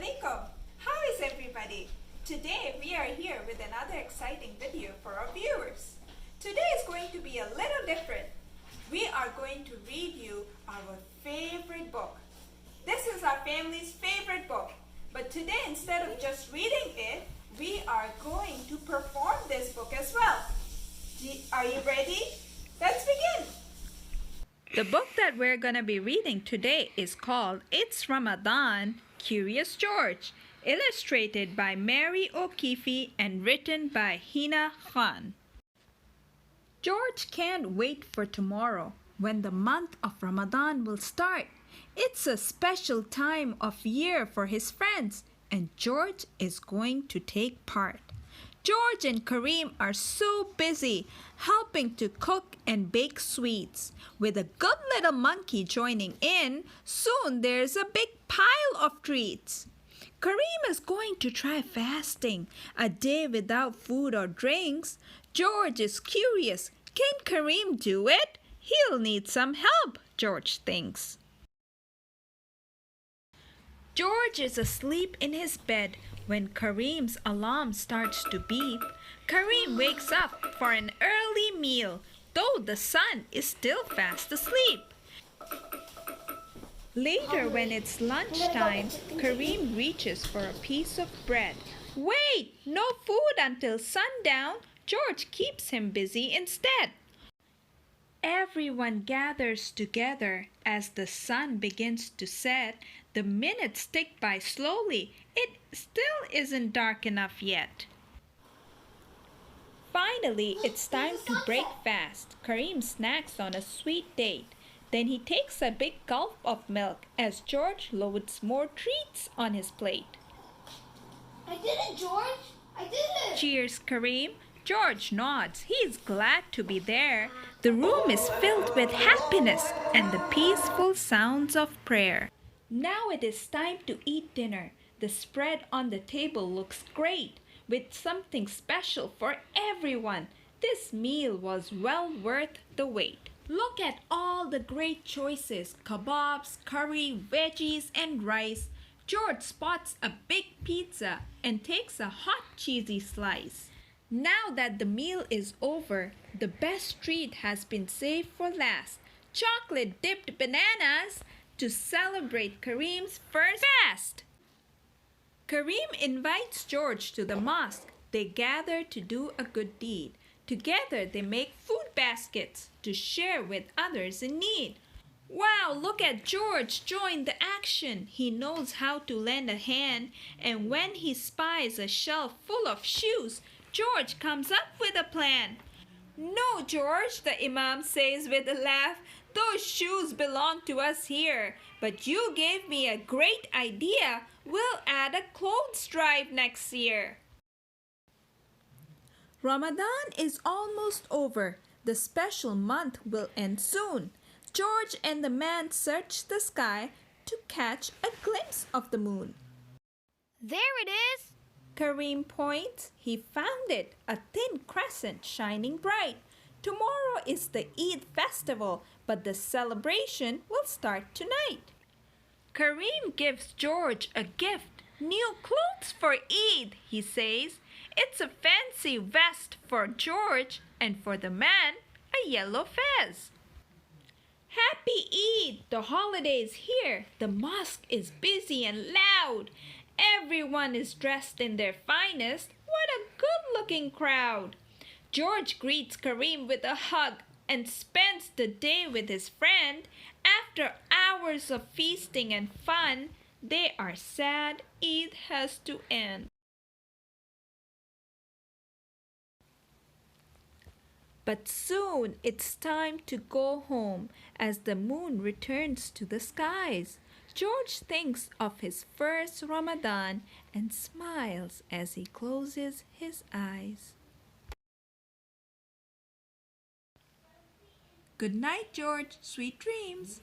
alaikum. How is everybody? Today we are here with another exciting video for our viewers. Today is going to be a little different. We are going to read you our favorite book. This is our family's favorite book. But today, instead of just reading it, we are going to perform this book as well. Are you ready? Let's begin. The book that we're going to be reading today is called It's Ramadan, Curious George, illustrated by Mary O'Keefe and written by Hina Khan. George can't wait for tomorrow when the month of Ramadan will start. It's a special time of year for his friends, and George is going to take part. George and Kareem are so busy helping to cook and bake sweets. With a good little monkey joining in, soon there's a big pile of treats. Kareem is going to try fasting, a day without food or drinks. George is curious. Can Kareem do it? He'll need some help, George thinks. George is asleep in his bed when Kareem's alarm starts to beep. Kareem wakes up for an early meal, though the sun is still fast asleep. Later, when it's lunchtime, Kareem reaches for a piece of bread. Wait! No food until sundown! George keeps him busy instead. Everyone gathers together as the sun begins to set. The minutes tick by slowly. It still isn't dark enough yet. Finally, it's time to break fast. Kareem snacks on a sweet date. Then he takes a big gulp of milk as George loads more treats on his plate. I did it, George! I did it! Cheers, Kareem. George nods. He's glad to be there. The room is filled with happiness and the peaceful sounds of prayer. Now it is time to eat dinner. The spread on the table looks great, with something special for everyone. This meal was well worth the wait. Look at all the great choices: kebabs, curry, veggies, and rice. George spots a big pizza and takes a hot cheesy slice. Now that the meal is over, the best treat has been saved for last. Chocolate dipped bananas to celebrate Kareem's first fast. Kareem invites George to the mosque. They gather to do a good deed. Together they make food baskets to share with others in need. Wow, look at George join the action. He knows how to lend a hand, and when he spies a shelf full of shoes, George comes up with a plan. No, George, the Imam says with a laugh, those shoes belong to us here. But you gave me a great idea. We'll add a clothes drive next year. Ramadan is almost over. The special month will end soon. George and the man search the sky to catch a glimpse of the moon. There it is! Kareem points. He found it, a thin crescent shining bright. Tomorrow is the Eid festival, but the celebration will start tonight. Kareem gives George a gift. New clothes for Eid, he says. It's a fancy vest for George, and for the man, a yellow fez. Happy Eid! The holiday is here. The mosque is busy and loud. Everyone is dressed in their finest. What a good-looking crowd! George greets Kareem with a hug and spends the day with his friend. After hours of feasting and fun, they are sad Eid has to end. But soon it's time to go home as the moon returns to the skies. George thinks of his first Ramadan and smiles as he closes his eyes. Good night, George. Sweet dreams.